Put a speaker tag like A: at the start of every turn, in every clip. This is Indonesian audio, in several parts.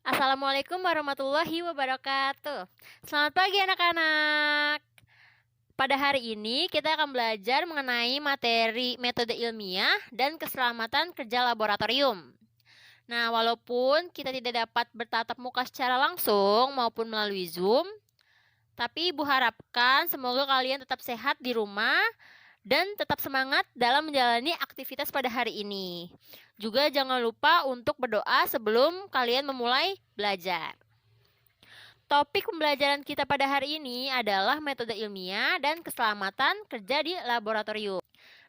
A: Assalamualaikum warahmatullahi wabarakatuh. Selamat pagi anak-anak. Pada hari ini kita akan belajar mengenai materi metode ilmiah dan keselamatan kerja laboratorium. Nah, walaupun kita tidak dapat bertatap muka secara langsung maupun melalui Zoom, tapi Ibu harapkan semoga kalian tetap sehat di rumah dan tetap semangat dalam menjalani aktivitas pada hari ini. Juga jangan lupa untuk berdoa sebelum kalian memulai belajar. Topik pembelajaran kita pada hari ini adalah metode ilmiah dan keselamatan kerja di laboratorium.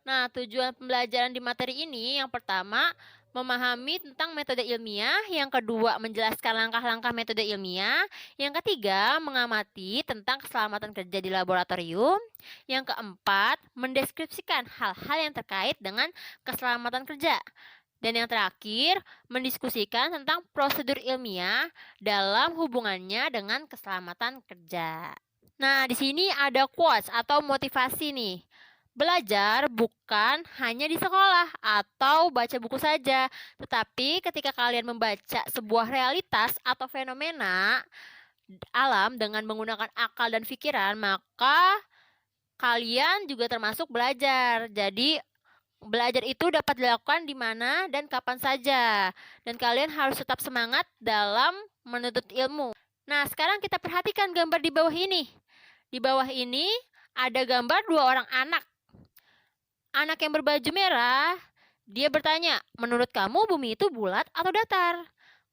A: Nah, tujuan pembelajaran di materi ini yang pertama, memahami tentang metode ilmiah, yang kedua, menjelaskan langkah-langkah metode ilmiah, yang ketiga, mengamati tentang keselamatan kerja di laboratorium, yang keempat, mendeskripsikan hal-hal yang terkait dengan keselamatan kerja. Dan yang terakhir, mendiskusikan tentang prosedur ilmiah dalam hubungannya dengan keselamatan kerja. Nah, di sini ada quotes atau motivasi nih. Belajar bukan hanya di sekolah atau baca buku saja, tetapi ketika kalian membaca sebuah realitas atau fenomena alam dengan menggunakan akal dan pikiran, maka kalian juga termasuk belajar. Jadi, belajar itu dapat dilakukan di mana dan kapan saja. Dan kalian harus tetap semangat dalam menuntut ilmu. Nah, sekarang kita perhatikan gambar di bawah ini. Di bawah ini ada gambar dua orang anak. Anak yang berbaju merah, dia bertanya, menurut kamu bumi itu bulat atau datar?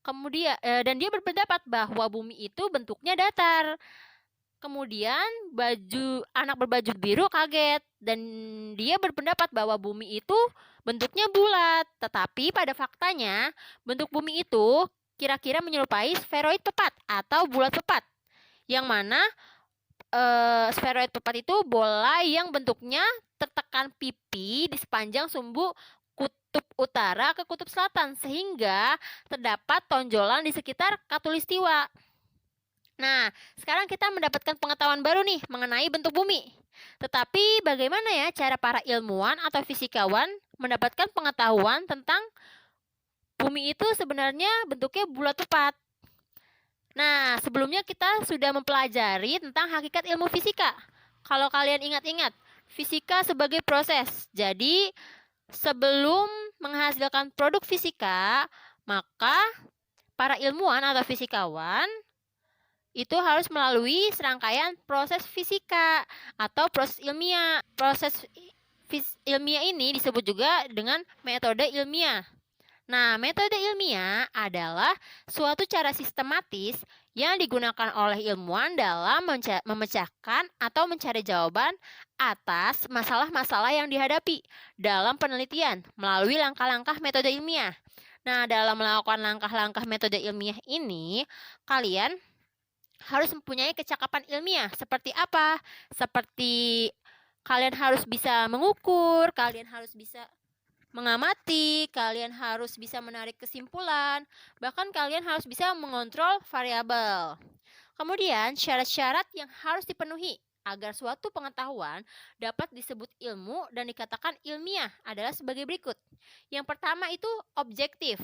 A: Kemudian dan dia berpendapat bahwa bumi itu bentuknya datar. Kemudian anak berbaju biru kaget dan dia berpendapat bahwa bumi itu bentuknya bulat. Tetapi pada faktanya bentuk bumi itu kira-kira menyerupai sferoid pepat atau bulat pepat. Yang mana sferoid pepat itu bola yang bentuknya tertekan pipi di sepanjang sumbu kutub utara ke kutub selatan sehingga terdapat tonjolan di sekitar khatulistiwa. Nah, sekarang kita mendapatkan pengetahuan baru nih mengenai bentuk bumi. Tetapi bagaimana ya cara para ilmuwan atau fisikawan mendapatkan pengetahuan tentang bumi itu sebenarnya bentuknya bulat tepat? Nah, sebelumnya kita sudah mempelajari tentang hakikat ilmu fisika. Kalau kalian ingat-ingat, fisika sebagai proses. Jadi, sebelum menghasilkan produk fisika, maka para ilmuwan atau fisikawan itu harus melalui serangkaian proses fisika atau proses ilmiah. Proses ilmiah ini disebut juga dengan metode ilmiah. Nah, metode ilmiah adalah suatu cara sistematis yang digunakan oleh ilmuwan dalam memecahkan atau mencari jawaban atas masalah-masalah yang dihadapi dalam penelitian melalui langkah-langkah metode ilmiah. Nah, dalam melakukan langkah-langkah metode ilmiah ini, kalian harus mempunyai kecakapan ilmiah. Seperti apa? Seperti kalian harus bisa mengukur, kalian harus bisa mengamati, kalian harus bisa menarik kesimpulan, bahkan kalian harus bisa mengontrol variabel. Kemudian, syarat-syarat yang harus dipenuhi agar suatu pengetahuan dapat disebut ilmu dan dikatakan ilmiah adalah sebagai berikut. Yang pertama itu objektif.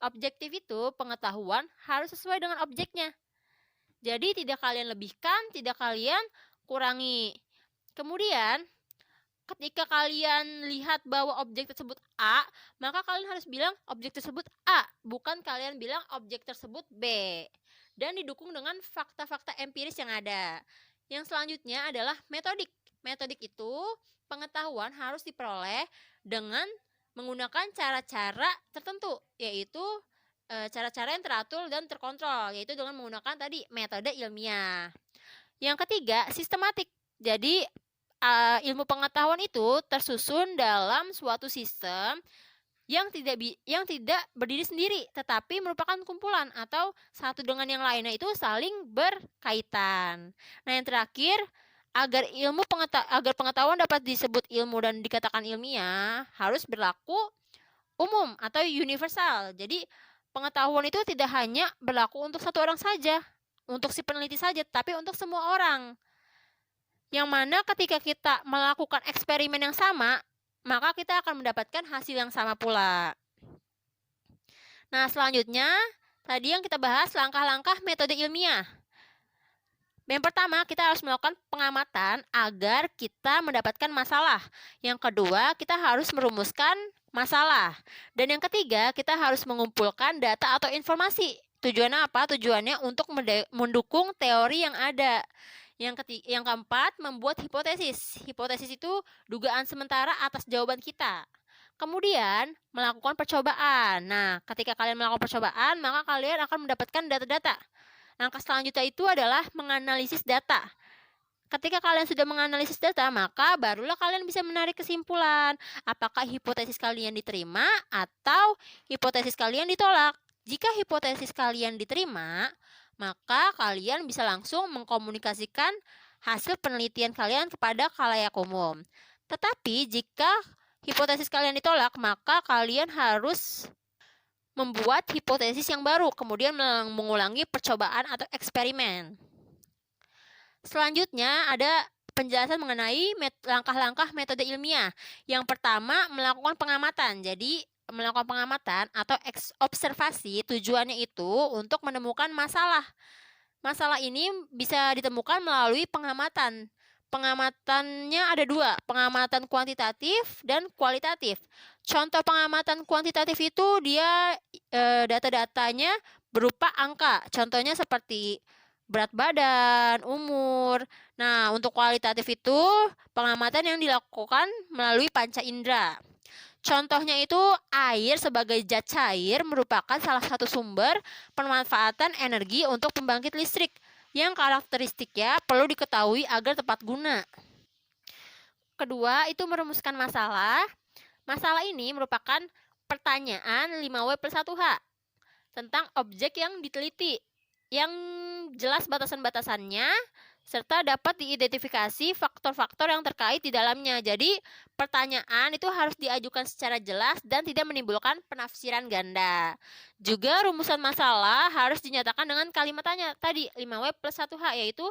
A: Objektif itu pengetahuan harus sesuai dengan objeknya. Jadi tidak kalian lebihkan, tidak kalian kurangi. Kemudian, ketika kalian lihat bahwa objek tersebut A, maka kalian harus bilang objek tersebut A, bukan kalian bilang objek tersebut B. Dan didukung dengan fakta-fakta empiris yang ada. Yang selanjutnya adalah metodik. Metodik itu pengetahuan harus diperoleh dengan menggunakan cara-cara tertentu, yaitu cara-cara yang teratur dan terkontrol, yaitu dengan menggunakan tadi metode ilmiah. Yang ketiga, sistematik. Jadi ilmu pengetahuan itu tersusun dalam suatu sistem yang tidak berdiri sendiri, tetapi merupakan kumpulan atau satu dengan yang lainnya itu saling berkaitan. Nah, yang terakhir, agar pengetahuan dapat disebut ilmu dan dikatakan ilmiah, harus berlaku umum atau universal. Jadi pengetahuan itu tidak hanya berlaku untuk satu orang saja, untuk si peneliti saja, tapi untuk semua orang. Yang mana ketika kita melakukan eksperimen yang sama, maka kita akan mendapatkan hasil yang sama pula. Nah, selanjutnya Tadi yang kita bahas langkah-langkah metode ilmiah. Yang pertama, kita harus melakukan pengamatan agar kita mendapatkan masalah. Yang kedua, kita harus merumuskan masalah. Dan yang ketiga, kita harus mengumpulkan data atau informasi. Tujuannya apa? Tujuannya untuk mendukung teori yang ada. Yang keempat, membuat hipotesis. Hipotesis itu dugaan sementara atas jawaban kita. Kemudian, melakukan percobaan. Nah, ketika kalian melakukan percobaan, maka kalian akan mendapatkan data-data. Langkah selanjutnya itu adalah menganalisis data. Ketika kalian sudah menganalisis data, maka barulah kalian bisa menarik kesimpulan apakah hipotesis kalian diterima atau hipotesis kalian ditolak. Jika hipotesis kalian diterima, maka kalian bisa langsung mengkomunikasikan hasil penelitian kalian kepada khalayak umum. Tetapi jika hipotesis kalian ditolak, maka kalian harus membuat hipotesis yang baru, kemudian mengulangi percobaan atau eksperimen. Selanjutnya ada penjelasan mengenai langkah-langkah metode ilmiah. Yang pertama, melakukan pengamatan. Jadi, melakukan pengamatan atau observasi tujuannya itu untuk menemukan masalah. Masalah ini bisa ditemukan melalui pengamatan. Pengamatannya ada dua, pengamatan kuantitatif dan kualitatif. Contoh pengamatan kuantitatif itu dia data-datanya berupa angka. Contohnya seperti berat badan, umur. Nah, untuk kualitatif itu pengamatan yang dilakukan melalui panca indera. Contohnya itu air sebagai zat cair merupakan salah satu sumber pemanfaatan energi untuk pembangkit listrik yang karakteristiknya perlu diketahui agar tepat guna. Kedua, itu merumuskan masalah. Masalah ini merupakan pertanyaan 5W+1H tentang objek yang diteliti, yang jelas batasan-batasannya, serta dapat diidentifikasi faktor-faktor yang terkait di dalamnya. Jadi, pertanyaan itu harus diajukan secara jelas dan tidak menimbulkan penafsiran ganda. Juga rumusan masalah harus dinyatakan dengan kalimat tanya tadi 5W+1H, yaitu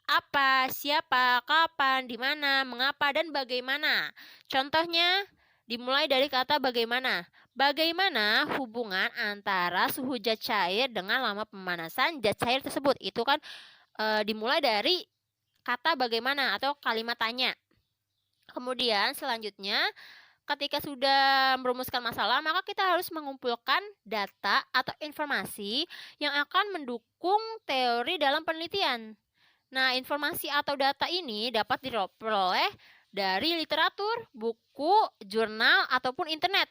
A: apa, siapa, kapan, di mana, mengapa, dan bagaimana. Contohnya dimulai dari kata bagaimana. Bagaimana hubungan antara suhu zat cair dengan lama pemanasan zat cair tersebut? Itu kan dimulai dari kata bagaimana atau kalimat tanya. Kemudian selanjutnya, ketika sudah merumuskan masalah, maka kita harus mengumpulkan data atau informasi yang akan mendukung teori dalam penelitian. Nah, informasi atau data ini dapat diperoleh dari literatur, buku, jurnal, ataupun internet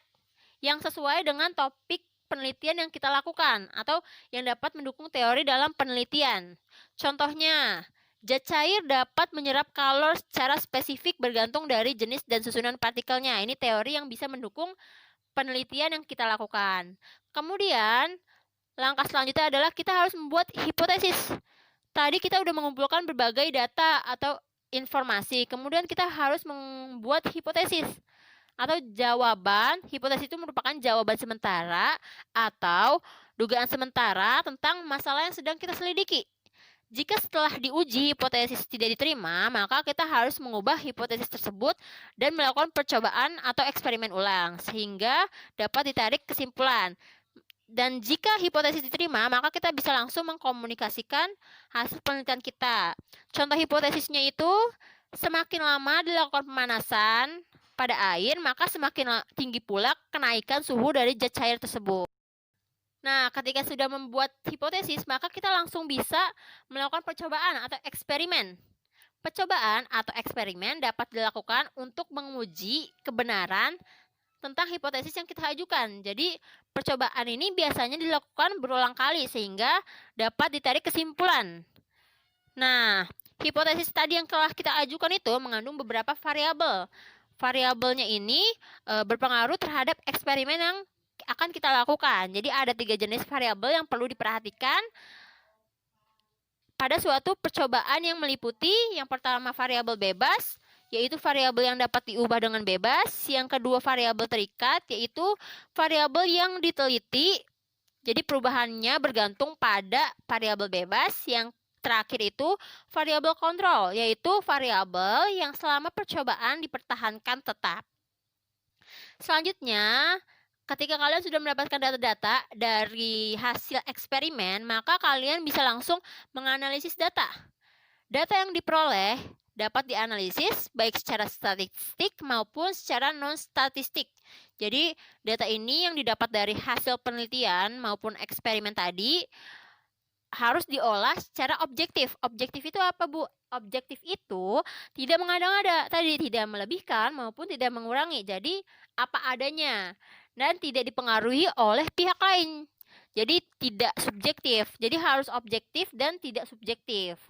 A: yang sesuai dengan topik penelitian yang kita lakukan atau yang dapat mendukung teori dalam penelitian. Contohnya, zat cair dapat menyerap kalor secara spesifik bergantung dari jenis dan susunan partikelnya. Ini teori yang bisa mendukung penelitian yang kita lakukan. Kemudian, langkah selanjutnya adalah kita harus membuat hipotesis. Tadi kita sudah mengumpulkan berbagai data atau informasi. Kemudian kita harus membuat hipotesis atau jawaban. Hipotesis itu merupakan jawaban sementara atau dugaan sementara tentang masalah yang sedang kita selidiki. Jika setelah diuji hipotesis tidak diterima, maka kita harus mengubah hipotesis tersebut dan melakukan percobaan atau eksperimen ulang sehingga dapat ditarik kesimpulan. Dan jika hipotesis diterima, maka kita bisa langsung mengkomunikasikan hasil penelitian kita. Contoh hipotesisnya itu, semakin lama dilakukan pemanasan pada air, maka semakin tinggi pula kenaikan suhu dari zat cair tersebut. Nah, ketika sudah membuat hipotesis, maka kita langsung bisa melakukan percobaan atau eksperimen. Percobaan atau eksperimen dapat dilakukan untuk menguji kebenaran tentang hipotesis yang kita ajukan. Jadi, percobaan ini biasanya dilakukan berulang kali sehingga dapat ditarik kesimpulan. Nah, hipotesis tadi yang telah kita ajukan itu mengandung beberapa variabel. Variabelnya ini berpengaruh terhadap eksperimen yang akan kita lakukan. Jadi, ada 3 jenis variabel yang perlu diperhatikan pada suatu percobaan yang meliputi yang pertama variabel bebas, yaitu variabel yang dapat diubah dengan bebas. Yang kedua variabel terikat, yaitu variabel yang diteliti. Jadi perubahannya bergantung pada variabel bebas. Yang terakhir itu variabel kontrol, yaitu variabel yang selama percobaan dipertahankan tetap. Selanjutnya, Ketika kalian sudah mendapatkan data-data dari hasil eksperimen, maka kalian bisa langsung menganalisis data. Data yang diperoleh dapat dianalisis baik secara statistik maupun secara non-statistik. Jadi, data ini yang didapat dari hasil penelitian maupun eksperimen tadi harus diolah secara objektif. Objektif itu apa, Bu? Objektif itu tidak mengada-ngada, tadi tidak melebihkan maupun tidak mengurangi. Jadi, apa adanya dan tidak dipengaruhi oleh pihak lain. Jadi, tidak subjektif. Jadi, harus objektif dan tidak subjektif.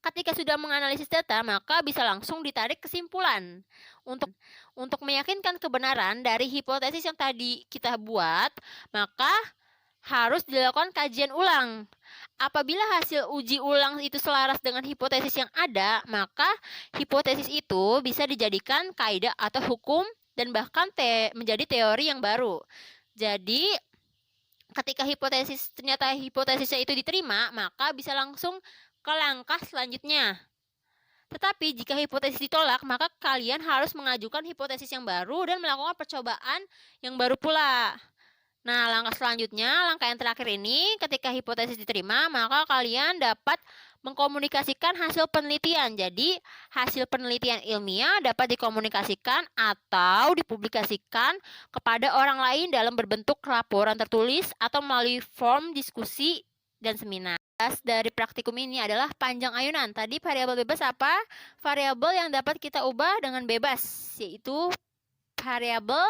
A: Ketika sudah menganalisis data, maka bisa langsung ditarik kesimpulan. Untuk meyakinkan kebenaran dari hipotesis yang tadi kita buat, maka harus dilakukan kajian ulang. Apabila hasil uji ulang itu selaras dengan hipotesis yang ada, maka hipotesis itu bisa dijadikan kaidah atau hukum dan bahkan menjadi teori yang baru. Jadi, ketika ternyata hipotesisnya itu diterima, maka bisa langsung ke langkah selanjutnya. Tetapi jika hipotesis ditolak, maka kalian harus mengajukan hipotesis yang baru dan melakukan percobaan yang baru pula. Nah, langkah selanjutnya, langkah yang terakhir ini, ketika hipotesis diterima, maka kalian dapat mengkomunikasikan hasil penelitian. Jadi, hasil penelitian ilmiah dapat dikomunikasikan atau dipublikasikan kepada orang lain dalam berbentuk laporan tertulis atau melalui form diskusi dan seminar. Dari praktikum ini adalah panjang ayunan. Tadi variabel bebas apa? Variabel yang dapat kita ubah dengan bebas, yaitu variabel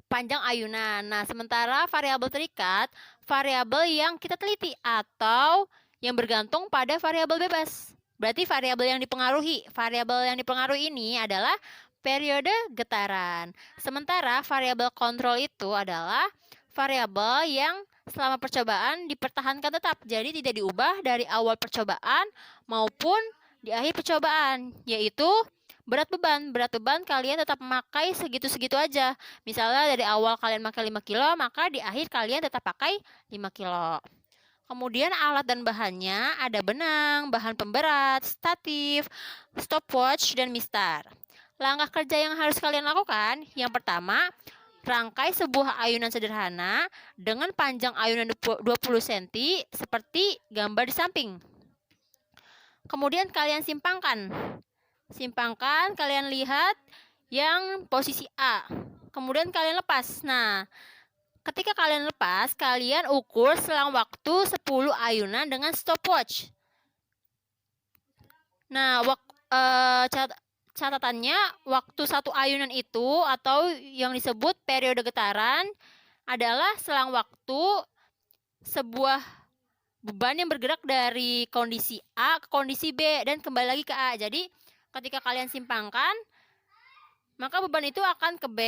A: panjang ayunan. Nah, sementara variabel terikat, variabel yang kita teliti atau yang bergantung pada variabel bebas. Berarti variabel yang dipengaruhi. Variabel yang dipengaruhi ini adalah periode getaran. Sementara variabel kontrol itu adalah variabel yang selama percobaan dipertahankan tetap. Jadi tidak diubah dari awal percobaan maupun di akhir percobaan, yaitu berat beban. Berat beban kalian tetap memakai segitu-segitu aja. Misalnya dari awal kalian pakai 5 kilo, maka di akhir kalian tetap pakai 5 kilo. Kemudian alat dan bahannya ada benang, bahan pemberat, statif, stopwatch, dan mistar. Langkah kerja yang harus kalian lakukan, yang pertama, rangkai sebuah ayunan sederhana dengan panjang ayunan 20 cm seperti gambar di samping. Kemudian kalian simpangkan. Simpangkan, kalian lihat yang posisi A. Kemudian kalian lepas. Nah, ketika kalian lepas, kalian ukur selang waktu 10 ayunan dengan stopwatch. Nah, catatannya, waktu satu ayunan itu atau yang disebut periode getaran adalah selang waktu sebuah beban yang bergerak dari kondisi A ke kondisi B dan kembali lagi ke A. Jadi, ketika kalian simpangkan, maka beban itu akan ke B,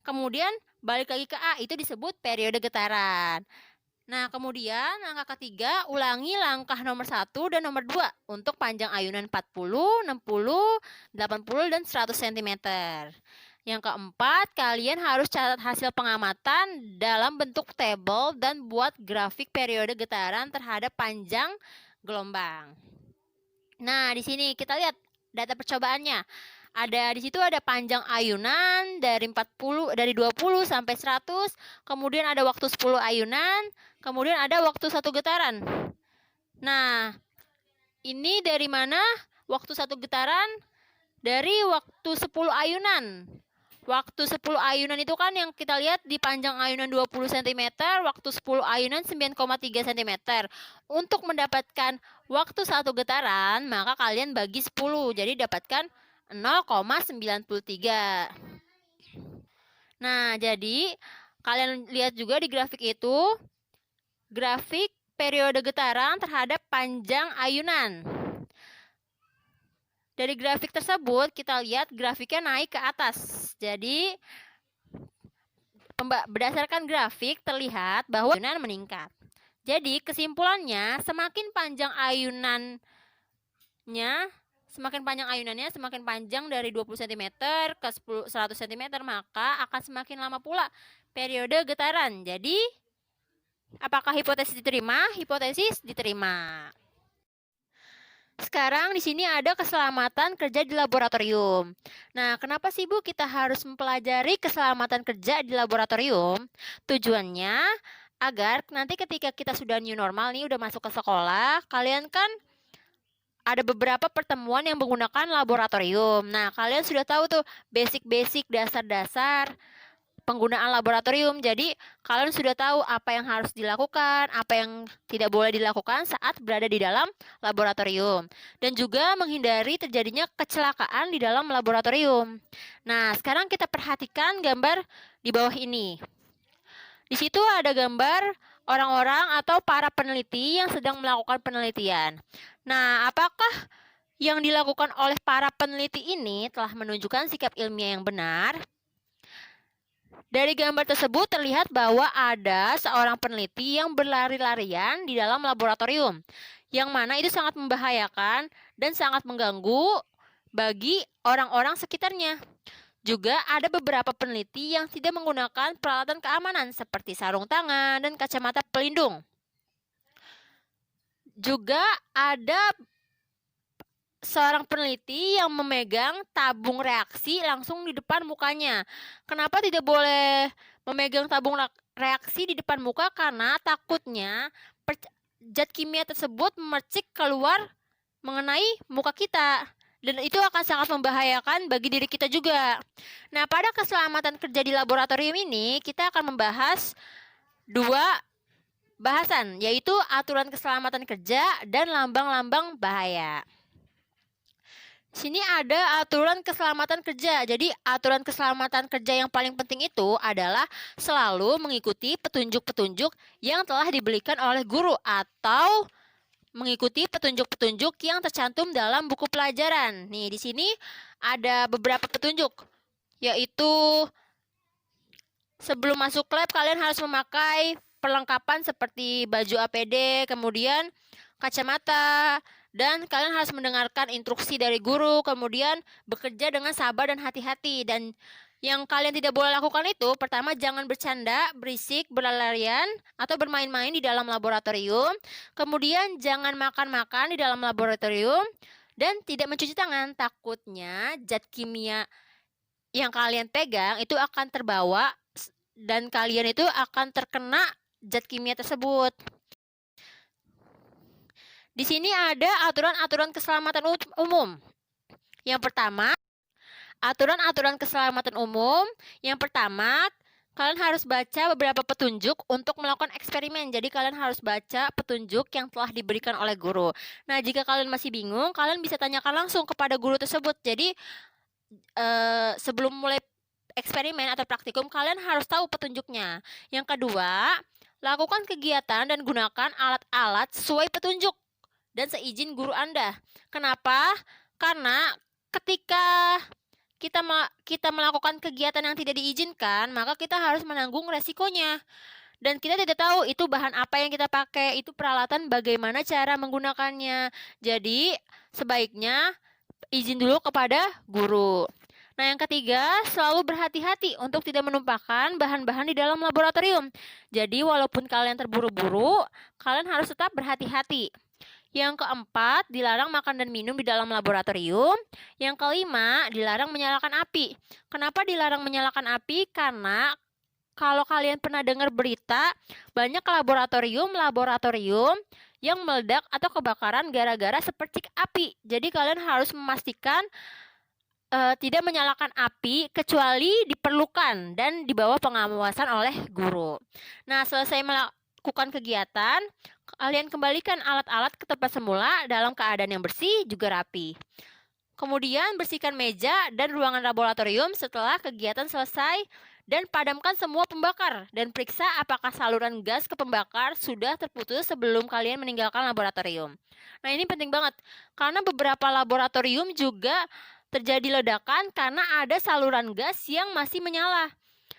A: kemudian balik lagi ke A. Itu disebut periode getaran. Nah, kemudian langkah ketiga, ulangi langkah nomor 1 dan nomor 2 untuk panjang ayunan 40, 60, 80, dan 100 cm. Yang keempat, kalian harus catat hasil pengamatan dalam bentuk tabel dan buat grafik periode getaran terhadap panjang gelombang. Nah, di sini kita lihat data percobaannya. Di situ ada panjang ayunan dari 20 sampai 100, kemudian ada waktu 10 ayunan, kemudian ada waktu 1 getaran. Nah, ini dari mana waktu 1 getaran? Dari waktu 10 ayunan. Waktu 10 ayunan itu kan yang kita lihat di panjang ayunan 20 cm, waktu 10 ayunan 9,3 cm. Untuk mendapatkan waktu 1 getaran, maka kalian bagi 10, jadi dapatkan 0,93. Nah, jadi kalian lihat juga di grafik itu, grafik periode getaran terhadap panjang ayunan. Dari grafik tersebut, kita lihat grafiknya naik ke atas. Jadi, berdasarkan grafik terlihat bahwa ayunan meningkat. Jadi, kesimpulannya, semakin panjang ayunannya, semakin panjang dari 20 cm ke 100 cm, maka akan semakin lama pula periode getaran. Jadi, apakah hipotesis diterima? Hipotesis diterima. Sekarang di sini ada keselamatan kerja di laboratorium. Nah, kenapa sih Bu kita harus mempelajari keselamatan kerja di laboratorium? Tujuannya agar nanti ketika kita sudah new normal nih, udah masuk ke sekolah, kalian kan ada beberapa pertemuan yang menggunakan laboratorium. Nah, kalian sudah tahu tuh basic-basic dasar-dasar penggunaan laboratorium. Jadi, kalian sudah tahu apa yang harus dilakukan, apa yang tidak boleh dilakukan saat berada di dalam laboratorium. Dan juga menghindari terjadinya kecelakaan di dalam laboratorium. Nah, sekarang kita perhatikan gambar di bawah ini. Di situ ada gambar orang-orang atau para peneliti yang sedang melakukan penelitian. Nah, apakah yang dilakukan oleh para peneliti ini telah menunjukkan sikap ilmiah yang benar? Dari gambar tersebut terlihat bahwa ada seorang peneliti yang berlari-larian di dalam laboratorium, yang mana itu sangat membahayakan dan sangat mengganggu bagi orang-orang sekitarnya. Juga ada beberapa peneliti yang tidak menggunakan peralatan keamanan seperti sarung tangan dan kacamata pelindung. Juga ada seorang peneliti yang memegang tabung reaksi langsung di depan mukanya. Kenapa tidak boleh memegang tabung reaksi di depan muka? Karena takutnya zat kimia tersebut memercik keluar mengenai muka kita. Dan itu akan sangat membahayakan bagi diri kita juga. Nah, pada keselamatan kerja di laboratorium ini, kita akan membahas dua bahasan, yaitu aturan keselamatan kerja dan lambang-lambang bahaya. Sini ada aturan keselamatan kerja. Jadi aturan keselamatan kerja yang paling penting itu adalah selalu mengikuti petunjuk-petunjuk yang telah diberikan oleh guru atau mengikuti petunjuk-petunjuk yang tercantum dalam buku pelajaran. Nih, di sini ada beberapa petunjuk, yaitu sebelum masuk lab kalian harus memakai perlengkapan seperti baju APD, kemudian kacamata, dan kalian harus mendengarkan instruksi dari guru, kemudian bekerja dengan sabar dan hati-hati. Dan yang kalian tidak boleh lakukan itu, pertama jangan bercanda, berisik, berlarian, atau bermain-main di dalam laboratorium. Kemudian jangan makan-makan di dalam laboratorium, dan tidak mencuci tangan. Takutnya zat kimia yang kalian pegang itu akan terbawa dan kalian itu akan terkena zat kimia tersebut. Di sini ada aturan-aturan keselamatan umum. Yang pertama, aturan-aturan keselamatan umum. Yang pertama, kalian harus baca beberapa petunjuk untuk melakukan eksperimen. Jadi kalian harus baca petunjuk yang telah diberikan oleh guru. Nah, jika kalian masih bingung, kalian bisa tanyakan langsung kepada guru tersebut. Jadi sebelum mulai eksperimen atau praktikum, kalian harus tahu petunjuknya. Yang kedua, lakukan kegiatan dan gunakan alat-alat sesuai petunjuk dan seizin guru Anda. Kenapa? Karena ketika kita melakukan kegiatan yang tidak diizinkan, maka kita harus menanggung resikonya. Dan kita tidak tahu itu bahan apa yang kita pakai, itu peralatan bagaimana cara menggunakannya. Jadi, sebaiknya izin dulu kepada guru. Nah, yang ketiga, selalu berhati-hati untuk tidak menumpahkan bahan-bahan di dalam laboratorium. Jadi, walaupun kalian terburu-buru, kalian harus tetap berhati-hati. Yang keempat, dilarang makan dan minum di dalam laboratorium. Yang kelima, dilarang menyalakan api. Kenapa dilarang menyalakan api? Karena kalau kalian pernah dengar berita, banyak laboratorium yang meledak atau kebakaran gara-gara sepercik api. Jadi kalian harus memastikan tidak menyalakan api kecuali diperlukan dan di bawah pengawasan oleh guru. Nah, selesai melakukan kegiatan, kalian kembalikan alat-alat ke tempat semula dalam keadaan yang bersih juga rapi. Kemudian bersihkan meja dan ruangan laboratorium setelah kegiatan selesai dan padamkan semua pembakar dan periksa apakah saluran gas ke pembakar sudah terputus sebelum kalian meninggalkan laboratorium. Nah, ini penting banget karena beberapa laboratorium juga terjadi ledakan karena ada saluran gas yang masih menyala.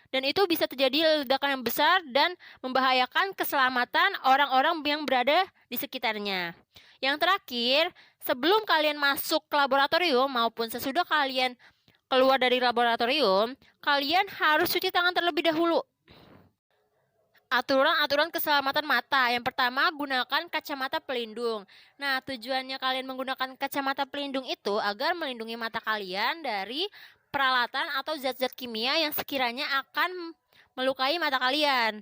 A: Dan itu bisa terjadi ledakan yang besar dan membahayakan keselamatan orang-orang yang berada di sekitarnya. Yang terakhir, sebelum kalian masuk ke laboratorium maupun sesudah kalian keluar dari laboratorium, kalian harus cuci tangan terlebih dahulu. aturan-aturan keselamatan mata. Yang pertama, gunakan kacamata pelindung. Nah, tujuannya kalian menggunakan kacamata pelindung itu agar melindungi mata kalian dari peralatan atau zat-zat kimia yang sekiranya akan melukai mata kalian.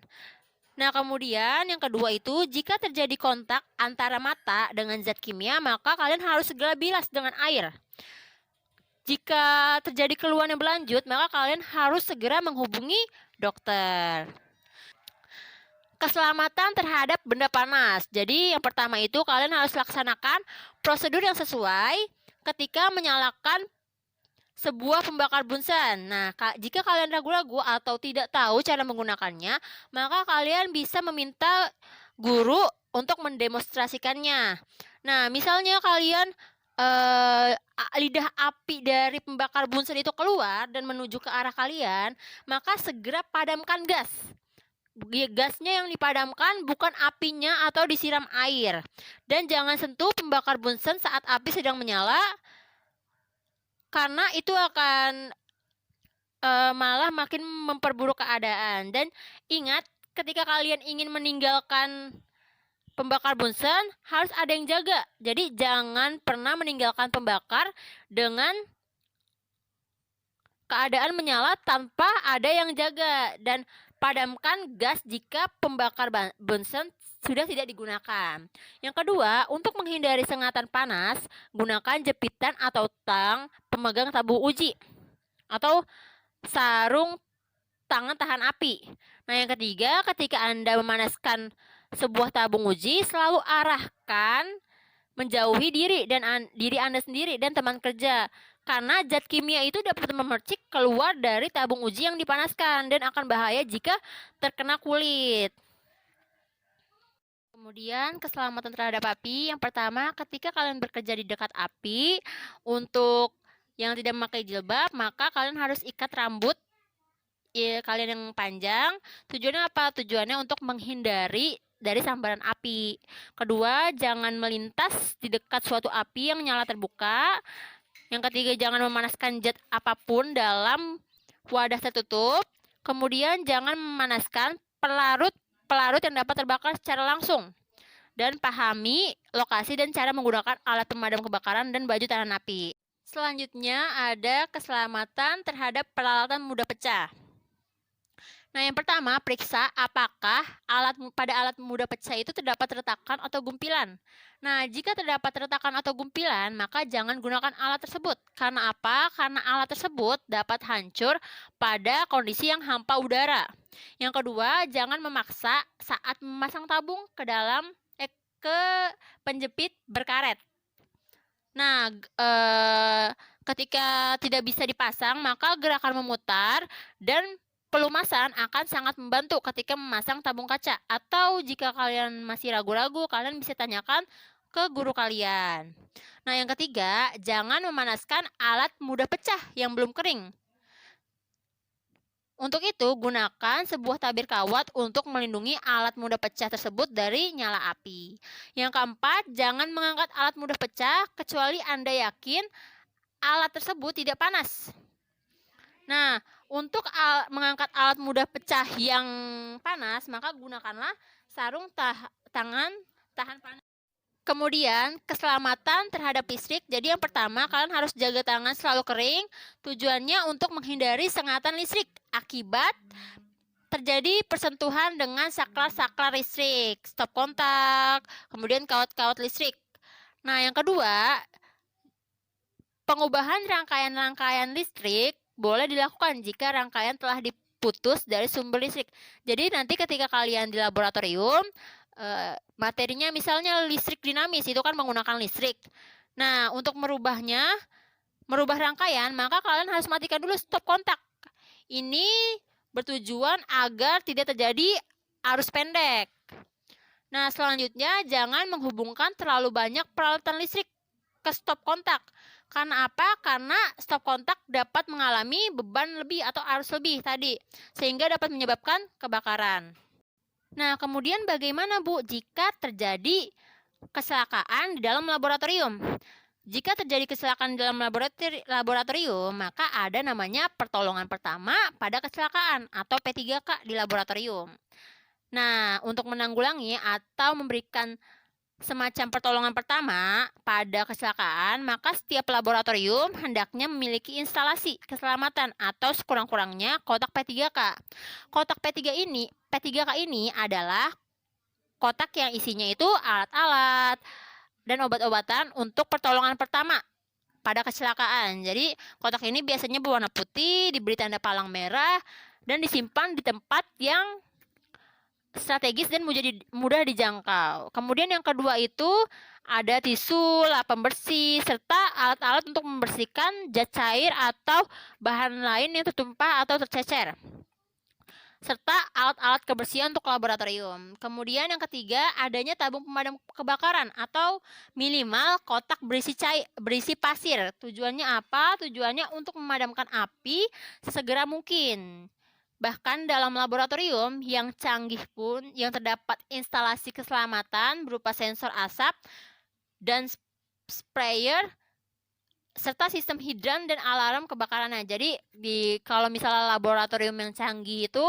A: Nah, kemudian yang kedua itu, jika terjadi kontak antara mata dengan zat kimia, maka kalian harus segera bilas dengan air. Jika terjadi keluhan yang berlanjut, maka kalian harus segera menghubungi dokter. Keselamatan terhadap benda panas. Jadi yang pertama itu kalian harus laksanakan prosedur yang sesuai ketika menyalakan sebuah pembakar bunsen. Nah, jika kalian ragu-ragu atau tidak tahu cara menggunakannya, maka kalian bisa meminta guru untuk mendemonstrasikannya. Nah, misalnya kalian lidah api dari pembakar bunsen itu keluar dan menuju ke arah kalian, maka segera padamkan gas. Gasnya yang dipadamkan, bukan apinya atau disiram air. Dan jangan sentuh pembakar bunsen saat api sedang menyala, karena itu akan malah makin memperburuk keadaan. Dan ingat, ketika kalian ingin meninggalkan pembakar bunsen, harus ada yang jaga. Jadi jangan pernah meninggalkan pembakar dengan keadaan menyala tanpa ada yang jaga. Dan padamkan gas jika pembakar bunsen sudah tidak digunakan. Yang kedua, untuk menghindari sengatan panas, gunakan jepitan atau tang pemegang tabung uji atau sarung tangan tahan api. Nah, yang ketiga, ketika Anda memanaskan sebuah tabung uji, selalu arahkan menjauhi diri Anda sendiri dan teman kerja. Karena zat kimia itu dapat memercik keluar dari tabung uji yang dipanaskan dan akan bahaya jika terkena kulit. Kemudian keselamatan terhadap api. Yang pertama, ketika kalian bekerja di dekat api, untuk yang tidak memakai jilbab, maka kalian harus ikat rambut kalian yang panjang. Tujuannya apa? Tujuannya untuk menghindari dari sambaran api. Kedua, jangan melintas di dekat suatu api yang nyala terbuka. Yang ketiga, jangan memanaskan zat apapun dalam wadah tertutup. Kemudian jangan memanaskan pelarut yang dapat terbakar secara langsung. Dan pahami lokasi dan cara menggunakan alat pemadam kebakaran dan baju tahan api. Selanjutnya ada keselamatan terhadap peralatan mudah pecah. Nah, yang pertama, periksa apakah pada alat mudah pecah itu terdapat retakan atau gumpilan. Nah, jika terdapat retakan atau gumpilan, maka jangan gunakan alat tersebut. Karena apa? Karena alat tersebut dapat hancur pada kondisi yang hampa udara. Yang kedua, jangan memaksa saat memasang tabung ke penjepit berkaret. Nah, ketika tidak bisa dipasang, maka gerakan memutar dan pelumasan akan sangat membantu ketika memasang tabung kaca. Atau jika kalian masih ragu-ragu, kalian bisa tanyakan ke guru kalian. Nah, yang ketiga, jangan memanaskan alat mudah pecah yang belum kering. Untuk itu, gunakan sebuah tabir kawat untuk melindungi alat mudah pecah tersebut dari nyala api. Yang keempat, jangan mengangkat alat mudah pecah kecuali Anda yakin alat tersebut tidak panas. Nah, untuk mengangkat alat mudah pecah yang panas, maka gunakanlah sarung tangan tahan panas. Kemudian, keselamatan terhadap listrik. Jadi yang pertama, kalian harus jaga tangan selalu kering. Tujuannya untuk menghindari sengatan listrik akibat terjadi persentuhan dengan saklar-saklar listrik, stop kontak, kemudian kawat-kawat listrik. Nah, yang kedua, pengubahan rangkaian-rangkaian listrik boleh dilakukan jika rangkaian telah diputus dari sumber listrik. Jadi nanti ketika kalian di laboratorium, materinya misalnya listrik dinamis, itu kan menggunakan listrik. Nah, untuk merubah rangkaian, maka kalian harus matikan dulu stop kontak. Ini bertujuan agar tidak terjadi arus pendek. Nah, selanjutnya jangan menghubungkan terlalu banyak peralatan listrik ke stop kontak. Karena apa? Karena stop kontak dapat mengalami beban lebih atau arus lebih tadi, sehingga dapat menyebabkan kebakaran. Nah, kemudian bagaimana, Bu, jika terjadi kecelakaan di dalam laboratorium? Jika terjadi kecelakaan di dalam laboratorium, maka ada namanya pertolongan pertama pada kecelakaan atau P3K di laboratorium. Nah, untuk menanggulangi atau memberikan semacam pertolongan pertama pada kecelakaan, maka setiap laboratorium hendaknya memiliki instalasi keselamatan atau sekurang-kurangnya kotak P3K. Kotak P3K ini adalah kotak yang isinya itu alat-alat dan obat-obatan untuk pertolongan pertama pada kecelakaan. Jadi, kotak ini biasanya berwarna putih, diberi tanda palang merah, dan disimpan di tempat yang strategis dan mudah dijangkau. Kemudian yang kedua itu ada tisu, lap pembersih, serta alat-alat untuk membersihkan zat cair atau bahan lain yang tertumpah atau tercecer, serta alat-alat kebersihan untuk laboratorium. Kemudian yang ketiga, adanya tabung pemadam kebakaran atau minimal kotak berisi pasir. Tujuannya apa? Tujuannya untuk memadamkan api sesegera mungkin. Bahkan dalam laboratorium yang canggih pun yang terdapat instalasi keselamatan berupa sensor asap dan sprayer serta sistem hidran dan alarm kebakaran. Nah, jadi kalau misalnya laboratorium yang canggih itu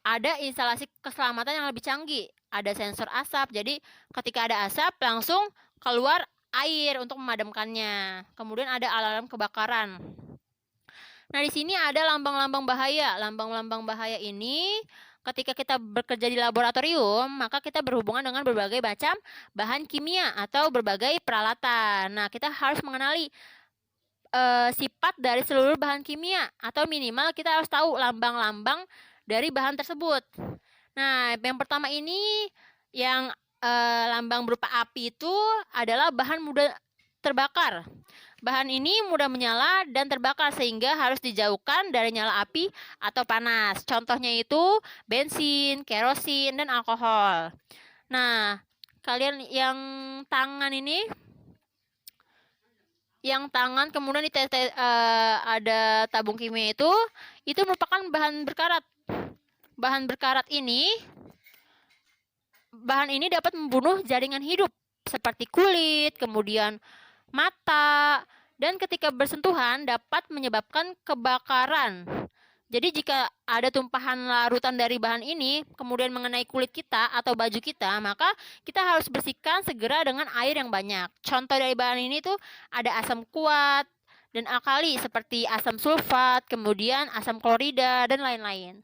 A: ada instalasi keselamatan yang lebih canggih, ada sensor asap. Jadi ketika ada asap langsung keluar air untuk memadamkannya. Kemudian ada alarm kebakaran. Nah, di sini ada lambang-lambang bahaya. Lambang-lambang bahaya ini ketika kita bekerja di laboratorium, maka kita berhubungan dengan berbagai macam bahan kimia atau berbagai peralatan. Nah, kita harus mengenali sifat dari seluruh bahan kimia atau minimal kita harus tahu lambang-lambang dari bahan tersebut. Nah, yang pertama ini yang lambang berupa api itu adalah bahan mudah terbakar. Bahan ini mudah menyala dan terbakar sehingga harus dijauhkan dari nyala api atau panas. Contohnya itu bensin, kerosin, dan alkohol. Nah, kalian yang tangan ini, kemudian ada tabung kimia itu merupakan bahan berkarat. Bahan berkarat ini, bahan ini dapat membunuh jaringan hidup seperti kulit, kemudian mata, dan ketika bersentuhan dapat menyebabkan kebakaran. Jadi jika ada tumpahan larutan dari bahan ini kemudian mengenai kulit kita atau baju kita, maka kita harus bersihkan segera dengan air yang banyak. Contoh dari bahan ini tuh ada asam kuat dan alkali seperti asam sulfat, kemudian asam klorida, dan lain-lain.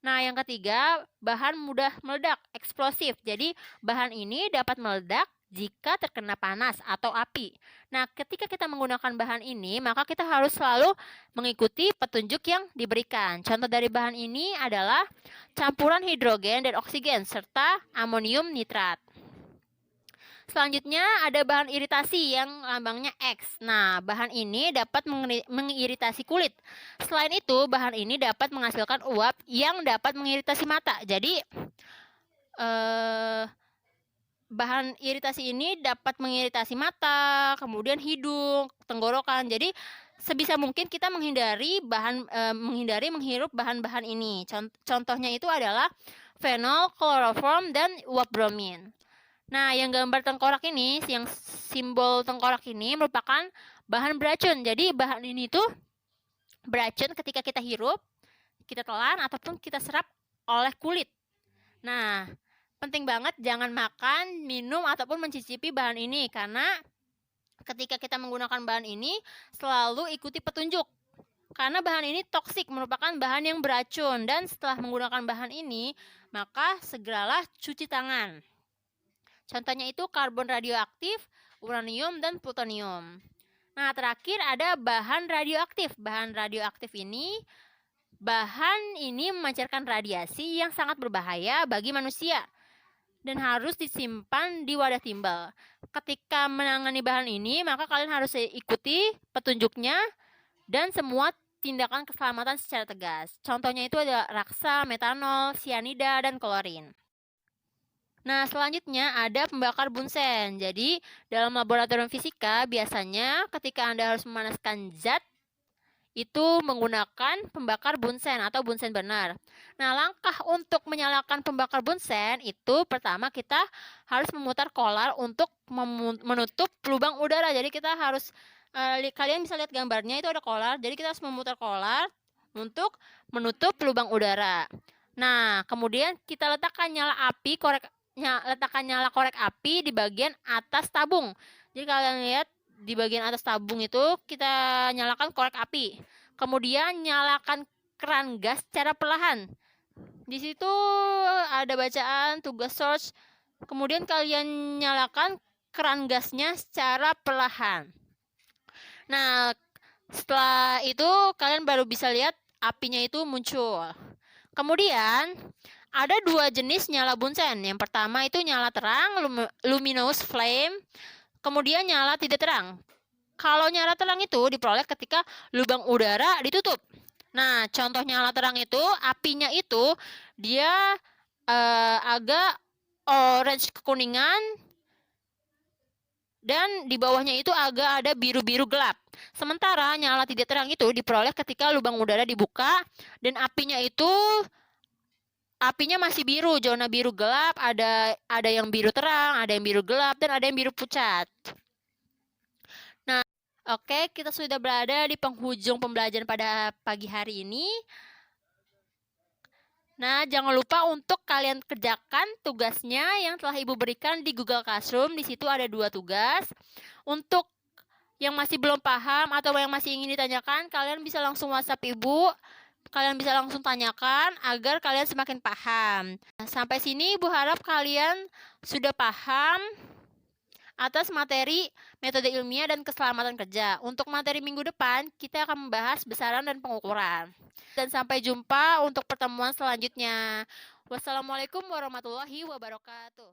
A: Nah, yang ketiga, bahan mudah meledak, eksplosif. Jadi, bahan ini dapat meledak jika terkena panas atau api. Nah, ketika kita menggunakan bahan ini, maka kita harus selalu mengikuti petunjuk yang diberikan. Contoh dari bahan ini adalah campuran hidrogen dan oksigen serta amonium nitrat. Selanjutnya ada bahan iritasi yang lambangnya X. Nah, bahan ini dapat mengiritasi kulit. Selain itu, bahan ini dapat menghasilkan uap yang dapat mengiritasi mata. Jadi, bahan iritasi ini dapat mengiritasi mata, kemudian hidung, tenggorokan. Jadi sebisa mungkin kita menghindari menghirup bahan-bahan ini. Contohnya itu adalah fenol, kloroform, dan uap bromin. Nah, yang gambar tengkorak ini, yang simbol tengkorak ini merupakan bahan beracun. Jadi bahan ini tuh beracun ketika kita hirup, kita telan, ataupun kita serap oleh kulit. Nah, penting banget jangan makan, minum, ataupun mencicipi bahan ini, karena ketika kita menggunakan bahan ini selalu ikuti petunjuk. Karena bahan ini toksik, merupakan bahan yang beracun, dan setelah menggunakan bahan ini, maka segeralah cuci tangan. Contohnya itu karbon radioaktif, uranium, dan plutonium. Nah, terakhir ada bahan radioaktif. Bahan radioaktif ini memancarkan radiasi yang sangat berbahaya bagi manusia dan harus disimpan di wadah timbal. Ketika menangani bahan ini, maka kalian harus ikuti petunjuknya dan semua tindakan keselamatan secara tegas. Contohnya itu ada raksa, metanol, sianida, dan klorin. Nah, selanjutnya ada pembakar bunsen. Jadi, dalam laboratorium fisika, biasanya ketika Anda harus memanaskan zat, itu menggunakan pembakar bunsen atau bunsen burner. Nah, langkah untuk menyalakan pembakar bunsen itu pertama kita harus memutar kolar untuk menutup lubang udara. Jadi, kita harus, kalian bisa lihat gambarnya itu ada kolar. Jadi, kita harus memutar kolar untuk menutup lubang udara. Nah, kemudian kita letakkan nyala korek api di bagian atas tabung. Jadi kalian lihat di bagian atas tabung itu kita nyalakan korek api. Kemudian nyalakan keran gas secara perlahan. Di situ ada bacaan tugas search. Kemudian kalian nyalakan keran gasnya secara perlahan. Nah, setelah itu kalian baru bisa lihat apinya itu muncul. Kemudian ada dua jenis nyala bunsen. Yang pertama itu nyala terang, luminous flame. Kemudian nyala tidak terang. Kalau nyala terang itu diperoleh ketika lubang udara ditutup. Nah, contoh nyala terang itu apinya itu dia agak orange kekuningan dan di bawahnya itu agak ada biru-biru gelap. Sementara nyala tidak terang itu diperoleh ketika lubang udara dibuka dan apinya masih biru, zona biru gelap, ada yang biru terang, ada yang biru gelap dan ada yang biru pucat. Nah, oke, kita sudah berada di penghujung pembelajaran pada pagi hari ini. Nah, jangan lupa untuk kalian kerjakan tugasnya yang telah Ibu berikan di Google Classroom. Di situ ada 2 tugas. Untuk yang masih belum paham atau yang masih ingin ditanyakan, kalian bisa langsung WhatsApp Ibu. Kalian bisa langsung tanyakan agar kalian semakin paham. Nah, sampai sini Ibu harap kalian sudah paham atas materi metode ilmiah dan keselamatan kerja. Untuk materi minggu depan, kita akan membahas besaran dan pengukuran. Dan sampai jumpa untuk pertemuan selanjutnya. Wassalamualaikum warahmatullahi wabarakatuh.